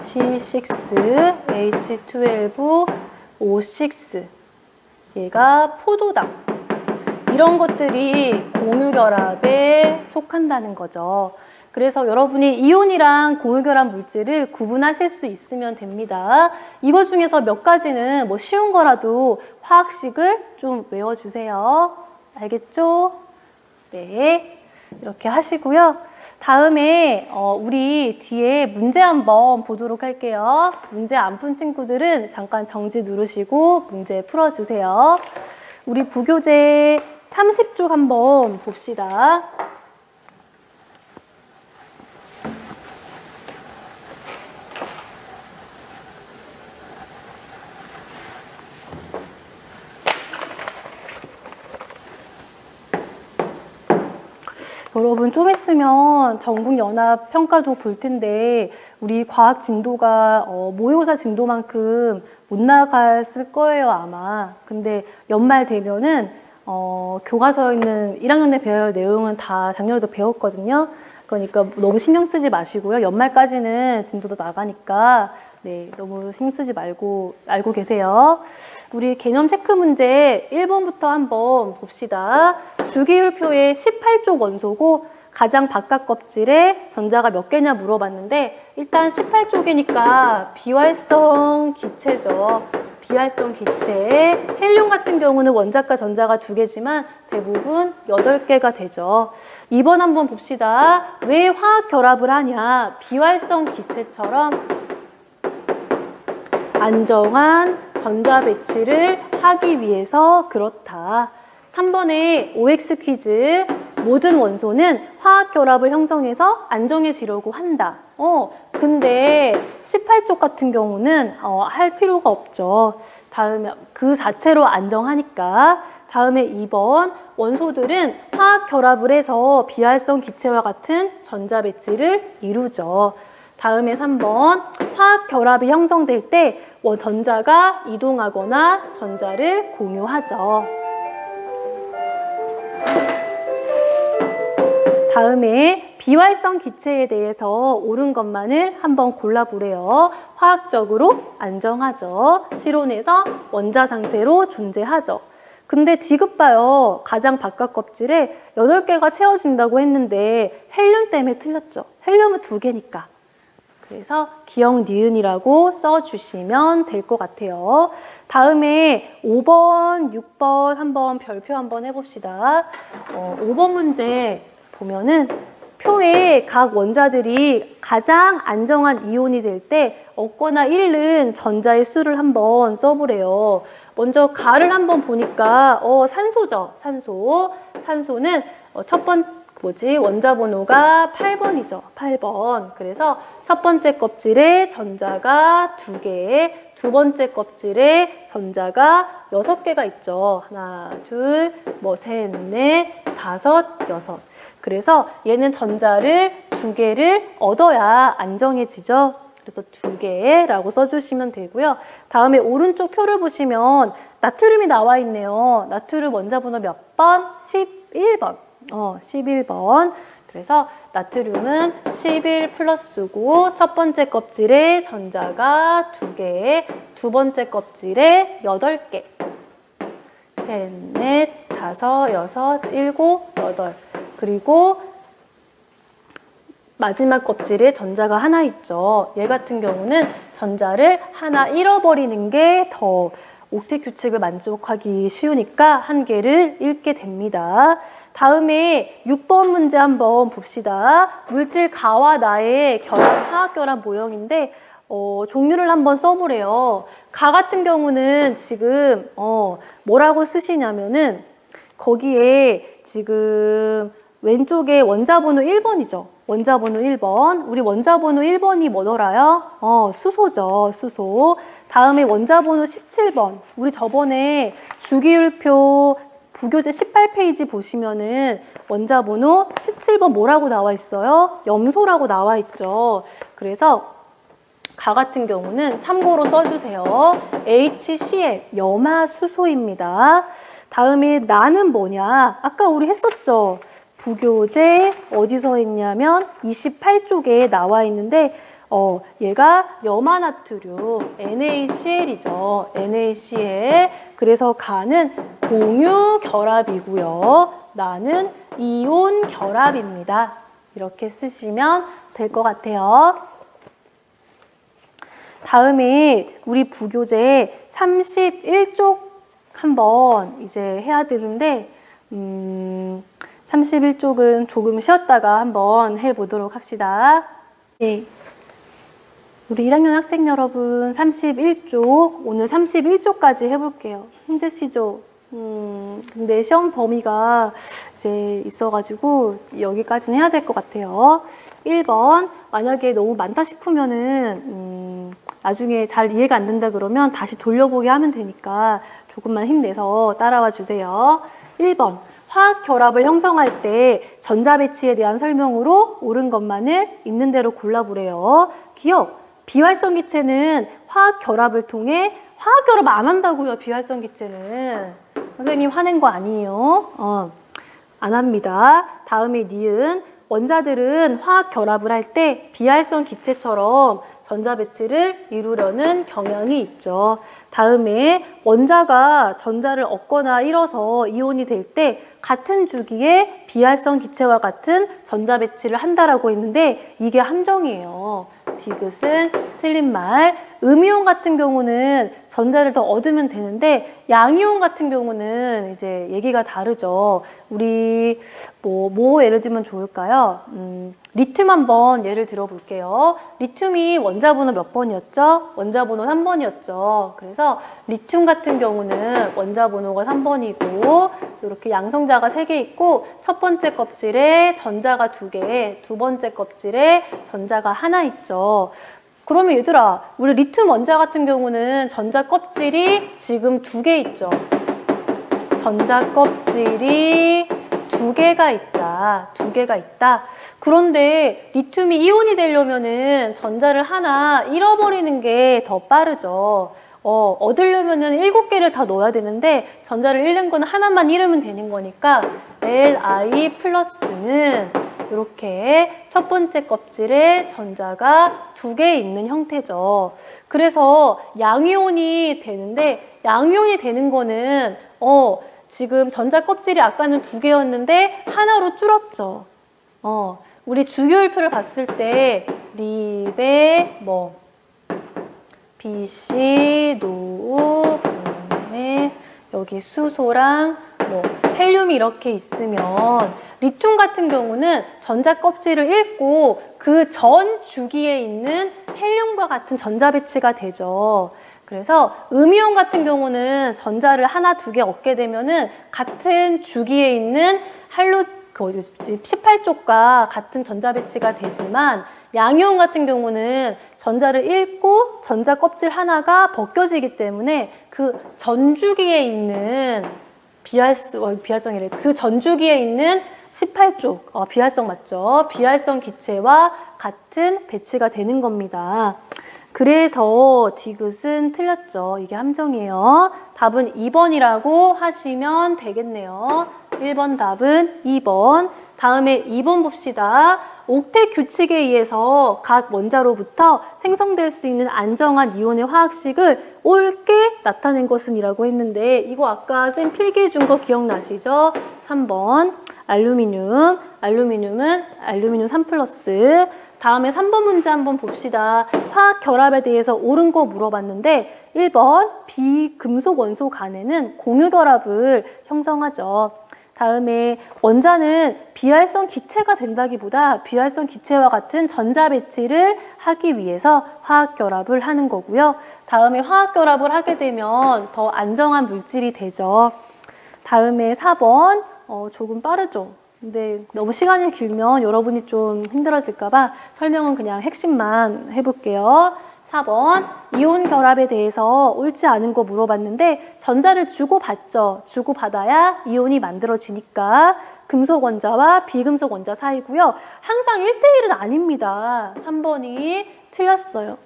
C6, H12, O6. 얘가 포도당. 이런 것들이 공유결합에 속한다는 거죠. 그래서 여러분이 이온이랑 공유결합 물질을 구분하실 수 있으면 됩니다. 이거 중에서 몇 가지는 뭐 쉬운 거라도 화학식을 좀 외워주세요. 알겠죠? 네. 이렇게 하시고요. 다음에 우리 뒤에 문제 한번 보도록 할게요. 문제 안 푼 친구들은 잠깐 정지 누르시고 문제 풀어주세요. 우리 부교재 30쪽 한번 봅시다. 여러분 좀 있으면 전국연합 평가도 볼 텐데 우리 과학 진도가 모의고사 진도만큼 못 나갔을 거예요 아마. 근데 연말 되면은 교과서에 있는 1학년 때 배워야 할 내용은 다 작년에도 배웠거든요. 그러니까 너무 신경 쓰지 마시고요. 연말까지는 진도도 나가니까 네, 너무 신경 쓰지 말고 알고 계세요. 우리 개념 체크 문제 1번부터 한번 봅시다. 주기율표의 18쪽 원소고 가장 바깥 껍질에 전자가 몇 개냐 물어봤는데 일단 18쪽이니까 비활성 기체죠. 비활성 기체. 헬륨 같은 경우는 원자과 전자가 2개지만 대부분 8개가 되죠. 2번 한번 봅시다. 왜 화학 결합을 하냐? 비활성 기체처럼 안정한 전자 배치를 하기 위해서 그렇다. 3번의 OX 퀴즈. 모든 원소는 화학 결합을 형성해서 안정해지려고 한다. 근데 18쪽 같은 경우는 할 필요가 없죠. 다음에 그 자체로 안정하니까. 다음에 2번 원소들은 화학 결합을 해서 비활성 기체와 같은 전자 배치를 이루죠. 다음에 3번 화학 결합이 형성될 때 전자가 이동하거나 전자를 공유하죠. 다음에 비활성 기체에 대해서 옳은 것만을 한번 골라보래요. 화학적으로 안정하죠. 실온에서 원자 상태로 존재하죠. 근데 디귿 봐요. 가장 바깥 껍질에 8개가 채워진다고 했는데 헬륨 때문에 틀렸죠. 헬륨은 2개니까. 그래서 기억 니은이라고 써주시면 될 것 같아요. 다음에 5번, 6번 한번 별표 한번 해봅시다. 5번 문제 보면은 표에 각 원자들이 가장 안정한 이온이 될 때 없거나 잃는 전자의 수를 한번 써보래요. 먼저 가를 한번 보니까 산소죠. 산소. 산소는 첫 번째 원자 번호가 8번이죠. 8번. 그래서 첫 번째 껍질에 전자가 2개, 두 번째 껍질에 전자가 6개가 있죠. 하나, 둘, 셋, 넷, 다섯, 여섯. 그래서 얘는 전자를 2개를 얻어야 안정해지죠. 그래서 2개라고 써주시면 되고요. 다음에 오른쪽 표를 보시면 나트륨이 나와 있네요. 나트륨 원자 번호 몇 번? 11번. 11번. 그래서 나트륨은 11 플러스고 첫 번째 껍질에 전자가 2개, 두 번째 껍질에 8개. 셋, 넷, 다섯, 여섯, 일곱, 여덟. 그리고 마지막 껍질에 전자가 하나 있죠. 얘 같은 경우는 전자를 하나 잃어버리는 게 더 옥텟 규칙을 만족하기 쉬우니까 한 개를 잃게 됩니다. 다음에 6번 문제 한번 봅시다. 물질 가와 나의 결합, 화학 결합 모형인데 종류를 한번 써보래요. 가 같은 경우는 지금 뭐라고 쓰시냐면은 거기에 지금 왼쪽에 원자 번호 1번이죠. 원자 번호 1번. 우리 원자 번호 1번이 뭐더라요? 수소죠. 수소. 다음에 원자 번호 17번. 우리 저번에 주기율표 부교재 18페이지 보시면은 원자번호 17번 뭐라고 나와 있어요? 염소라고 나와 있죠. 그래서 가 같은 경우는 참고로 써주세요. HCl, 염화수소입니다. 다음에 나는 뭐냐? 아까 우리 했었죠. 부교재 어디서 했냐면 28쪽에 나와 있는데 얘가 염화나트륨 NaCl이죠. NaCl. 그래서 가는 공유 결합이고요. 나는 이온 결합입니다. 이렇게 쓰시면 될 것 같아요. 다음에 우리 부교재 31쪽 한번 이제 해야 되는데 31쪽은 조금 쉬었다가 한번 해보도록 합시다. 네. 우리 1학년 학생 여러분 31쪽, 오늘 31쪽까지 해볼게요. 힘드시죠? 근데 시험 범위가 이제 있어가지고 여기까지는 해야 될 것 같아요. 1번, 만약에 너무 많다 싶으면은 나중에 잘 이해가 안 된다 그러면 다시 돌려보기 하면 되니까 조금만 힘내서 따라와 주세요. 1번, 화학 결합을 형성할 때 전자 배치에 대한 설명으로 옳은 것만을 있는 대로 골라보래요. 기억! 비활성 기체는 화학 결합을 통해 화학 결합 안 한다고요. 비활성 기체는. 선생님 화낸 거 아니에요. 안 합니다. 다음에 니은. 원자들은 화학 결합을 할 때 비활성 기체처럼 전자 배치를 이루려는 경향이 있죠. 다음에 원자가 전자를 얻거나 잃어서 이온이 될 때 같은 주기에 비활성 기체와 같은 전자 배치를 한다라고 했는데 이게 함정이에요. 디귿은 틀린 말. 음이온 같은 경우는 전자를 더 얻으면 되는데 양이온 같은 경우는 이제 얘기가 다르죠. 우리 뭐 예를 들면 좋을까요? 리튬 한번 예를 들어볼게요. 리튬이 원자번호 몇 번이었죠? 원자번호 3번이었죠. 그래서 리튬 같은 경우는 원자번호가 3번이고 이렇게 양성자가 3개 있고 첫 번째 껍질에 전자가 2개, 두 번째 껍질에 전자가 하나 있죠. 그러면 얘들아, 우리 리튬 원자 같은 경우는 전자 껍질이 지금 2개 있죠. 전자 껍질이 2개가 있다. 2개가 있다. 그런데 리튬이 이온이 되려면은 전자를 하나 잃어버리는 게 더 빠르죠. 얻으려면은 7개를 다 넣어야 되는데 전자를 잃는 건 하나만 잃으면 되는 거니까 Li 플러스는 이렇게 첫 번째 껍질에 전자가 2개 있는 형태죠. 그래서 양이온이 되는데 양이온이 되는 거는 지금 전자 껍질이 아까는 2개였는데 하나로 줄었죠. 우리 주기율표를 봤을 때 립에 BC, 노, 그다음에 여기 수소랑 헬륨이 이렇게 있으면 리튬 같은 경우는 전자 껍질을 잃고 그 전 주기에 있는 헬륨과 같은 전자 배치가 되죠. 그래서 음이온 같은 경우는 전자를 하나, 2개 얻게 되면은 같은 주기에 있는 18쪽과 같은 전자 배치가 되지만 양이온 같은 경우는 전자를 잃고 전자 껍질 하나가 벗겨지기 때문에 그 전주기에 있는 비활성이래. 그 전주기에 있는 18쪽, 비활성 맞죠? 비활성 기체와 같은 배치가 되는 겁니다. 그래서 디귿은 틀렸죠. 이게 함정이에요. 답은 2번이라고 하시면 되겠네요. 1번 답은 2번. 다음에 2번 봅시다. 옥텟 규칙에 의해서 각 원자로부터 생성될 수 있는 안정한 이온의 화학식을 옳게 나타낸 것은 이라고 했는데 이거 아까 쌤 필기해 준 거 기억나시죠? 3번 알루미늄, 알루미늄은 알루미늄 3+. 다음에 3번 문제 한번 봅시다. 화학 결합에 대해서 옳은 거 물어봤는데 1번 비금속 원소 간에는 공유 결합을 형성하죠. 다음에 원자는 비활성 기체가 된다기보다 비활성 기체와 같은 전자 배치를 하기 위해서 화학 결합을 하는 거고요. 다음에 화학 결합을 하게 되면 더 안정한 물질이 되죠. 다음에 4번 조금 빠르죠. 근데 너무 시간이 길면 여러분이 좀 힘들어질까 봐 설명은 그냥 핵심만 해볼게요. 4번 이온 결합에 대해서 옳지 않은 거 물어봤는데 전자를 주고받죠. 주고받아야 이온이 만들어지니까 금속 원자와 비금속 원자 사이고요. 항상 1대1은 아닙니다. 3번이 틀렸어요.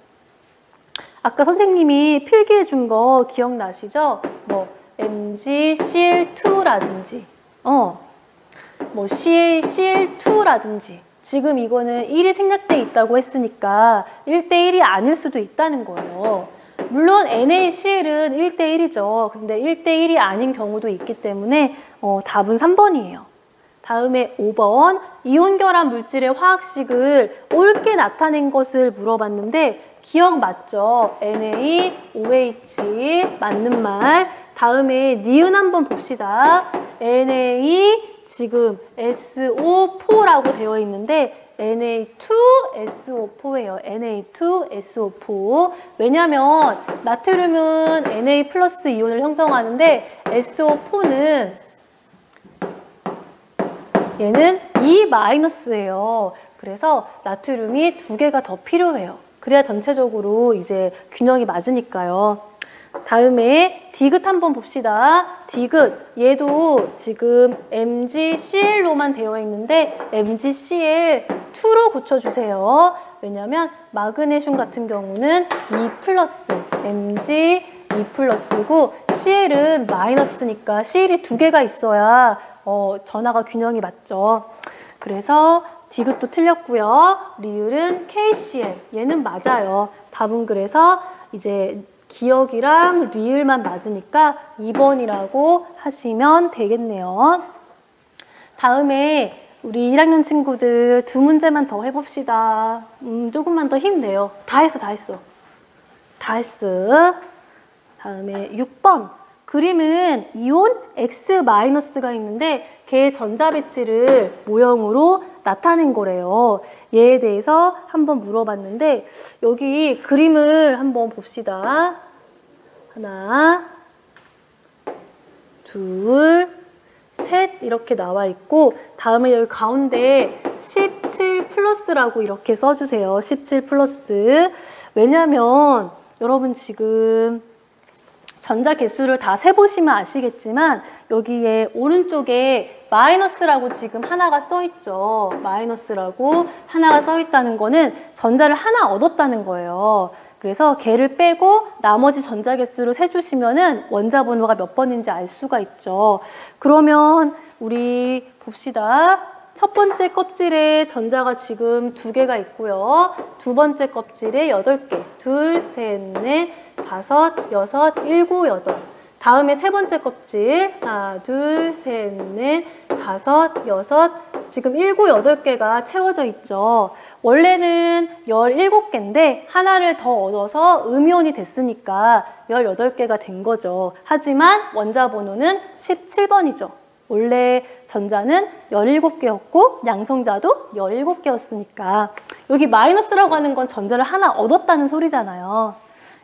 아까 선생님이 필기해 준 거 기억나시죠? 뭐 MgCl2라든지 뭐 CaCl2라든지 지금 이거는 1이 생략돼 있다고 했으니까 1대1이 아닐 수도 있다는 거예요. 물론 NaCl은 1대1이죠. 근데 1대1이 아닌 경우도 있기 때문에 답은 3번이에요. 다음에 5번 이온 결합 물질의 화학식을 옳게 나타낸 것을 물어봤는데 기억 맞죠? NaOH 맞는 말. 다음에 니은 한번 봅시다. Na 지금 SO4라고 되어 있는데 Na2SO4예요. Na2SO4. 왜냐면 나트륨은 Na 플러스 이온을 형성하는데 SO4는 얘는 E 마이너스예요. 그래서 나트륨이 2개가 더 필요해요. 그래야 전체적으로 이제 균형이 맞으니까요. 다음에 디귿 한번 봅시다. 디귿 얘도 지금 MgCl로만 되어 있는데 MgCl2로 고쳐주세요. 왜냐하면 마그네슘 같은 경우는 E 플러스, Mg E 플러스고 Cl은 마이너스니까 Cl이 2개가 있어야 전하가 균형이 맞죠. 그래서 디귿도 틀렸고요. 리을은 KCl 얘는 맞아요. 답은 그래서 이제 기억이랑 리을만 맞으니까 2번이라고 하시면 되겠네요. 다음에 우리 1학년 친구들 2문제만 더 해봅시다. 조금만 더 힘내요. 다 했어. 다 했어. 다음에 6번. 그림은 이온 X-가 있는데 걔의 전자배치를 모형으로 나타낸 거래요. 얘에 대해서 한번 물어봤는데 여기 그림을 한번 봅시다. 하나, 둘, 셋 이렇게 나와 있고 다음에 여기 가운데 17 플러스라고 이렇게 써주세요. 17 플러스. 왜냐면 여러분 지금 전자 개수를 다 세보시면 아시겠지만 여기에 오른쪽에 마이너스라고 지금 하나가 써있죠. 마이너스라고 하나가 써있다는 거는 전자를 하나 얻었다는 거예요. 그래서 걔를 빼고 나머지 전자 개수를 세주시면은 원자 번호가 몇 번인지 알 수가 있죠. 그러면 우리 봅시다. 첫 번째 껍질에 전자가 지금 2개가 있고요. 두 번째 껍질에 8개. 2, 3, 4, 5, 6, 7, 8. 다음에 세 번째 껍질. 하나, 둘, 셋, 넷, 5, 6. 지금 7, 8개가 채워져 있죠. 원래는 17개인데 하나를 더 얻어서 음이온이 됐으니까 18개가 된 거죠. 하지만 원자 번호는 17번이죠. 원래 전자는 17개였고 양성자도 17개였으니까 여기 마이너스라고 하는 건 전자를 하나 얻었다는 소리잖아요.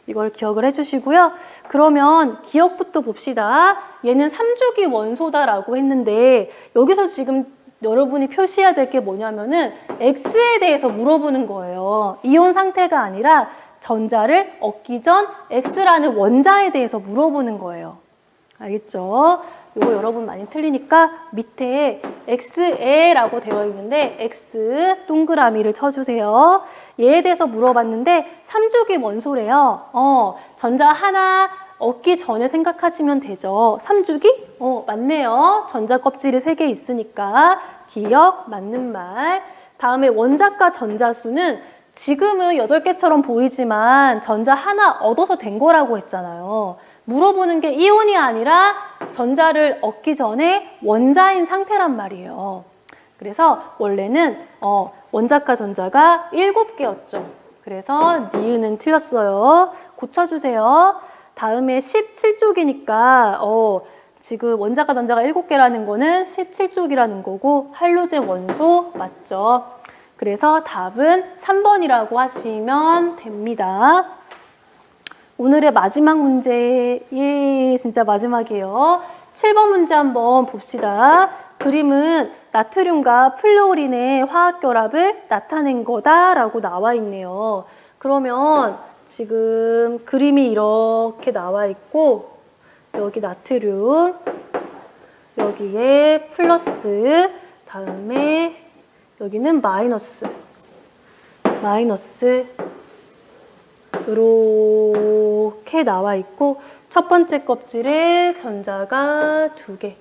이걸 기억을 해주시고요. 그러면 기억부터 봅시다. 얘는 3주기 원소다라고 했는데 여기서 지금 여러분이 표시해야 될 게 뭐냐면은 X에 대해서 물어보는 거예요. 이온 상태가 아니라 전자를 얻기 전 X라는 원자에 대해서 물어보는 거예요. 알겠죠? 이거 여러분 많이 틀리니까 밑에 XA라고 되어 있는데 X 동그라미를 쳐주세요. 얘에 대해서 물어봤는데 3주기 원소래요. 전자 하나 얻기 전에 생각하시면 되죠. 3주기? 맞네요. 전자 껍질이 3개 있으니까 기억, 맞는 말. 다음에 원자과 전자수는 지금은 8개처럼 보이지만 전자 하나 얻어서 된 거라고 했잖아요. 물어보는 게 이온이 아니라 전자를 얻기 전에 원자인 상태란 말이에요. 그래서 원래는 원자과 전자가 7개였죠. 그래서 니은은 틀렸어요. 고쳐주세요. 다음에 17쪽이니까 지금 원자과 전자가 7개라는 거는 17쪽이라는 거고 할로젠 원소 맞죠? 그래서 답은 3번이라고 하시면 됩니다. 오늘의 마지막 문제, 진짜 마지막이에요. 7번 문제 한번 봅시다. 그림은 나트륨과 플루오린의 화학 결합을 나타낸 거다라고 나와 있네요. 그러면 지금 그림이 이렇게 나와 있고 여기 나트륨, 여기에 플러스, 다음에 여기는 마이너스 이렇게 나와 있고 첫 번째 껍질에 전자가 2개,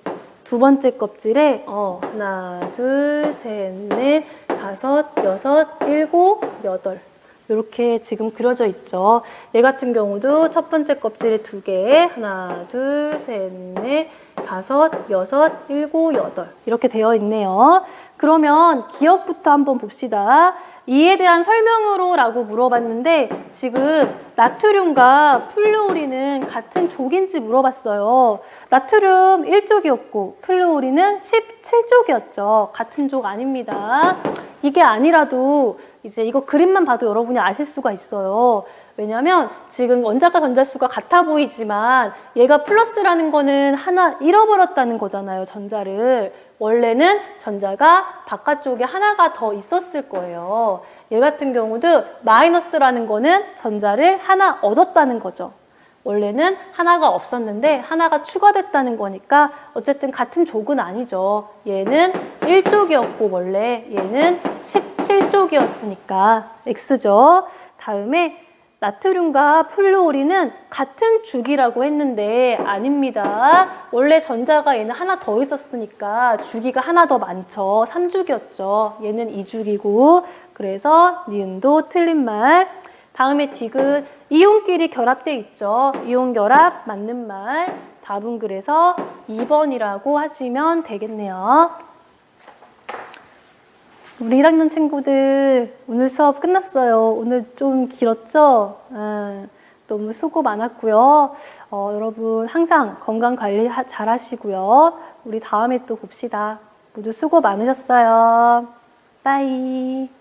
두 번째 껍질에 하나, 둘, 셋, 넷, 다섯, 여섯, 일곱, 여덟 이렇게 지금 그려져 있죠. 얘 같은 경우도 첫 번째 껍질에 2개, 하나, 둘, 셋, 넷, 다섯, 여섯, 일곱, 여덟 이렇게 되어 있네요. 그러면 기억부터 한번 봅시다. 이에 대한 설명으로 라고 물어봤는데 지금 나트륨과 플루오린은 같은 족인지 물어봤어요. 나트륨 1족이었고 플루오린은 17족이었죠. 같은 족 아닙니다. 이게 아니라도 이제 이거 그림만 봐도 여러분이 아실 수가 있어요. 왜냐면 지금 원자과 전자수가 같아 보이지만 얘가 플러스라는 거는 하나 잃어버렸다는 거잖아요, 전자를. 원래는 전자가 바깥쪽에 하나가 더 있었을 거예요. 얘 같은 경우도 마이너스라는 거는 전자를 하나 얻었다는 거죠. 원래는 하나가 없었는데 하나가 추가됐다는 거니까 어쨌든 같은 족은 아니죠. 얘는 1족이었고 원래 얘는 17족이었으니까 X죠. 다음에 나트륨과 플루오린은 같은 주기라고 했는데 아닙니다. 원래 전자가 얘는 하나 더 있었으니까 주기가 하나 더 많죠. 3주기였죠. 얘는 2주기고 그래서 니은도 틀린 말. 다음에 디귿, 이온끼리 결합돼 있죠. 이온 결합 맞는 말. 답은 그래서 2번이라고 하시면 되겠네요. 우리 1학년 친구들 오늘 수업 끝났어요. 오늘 좀 길었죠? 너무 수고 많았고요. 여러분 항상 건강 관리 잘 하시고요. 우리 다음에 또 봅시다. 모두 수고 많으셨어요. 빠이.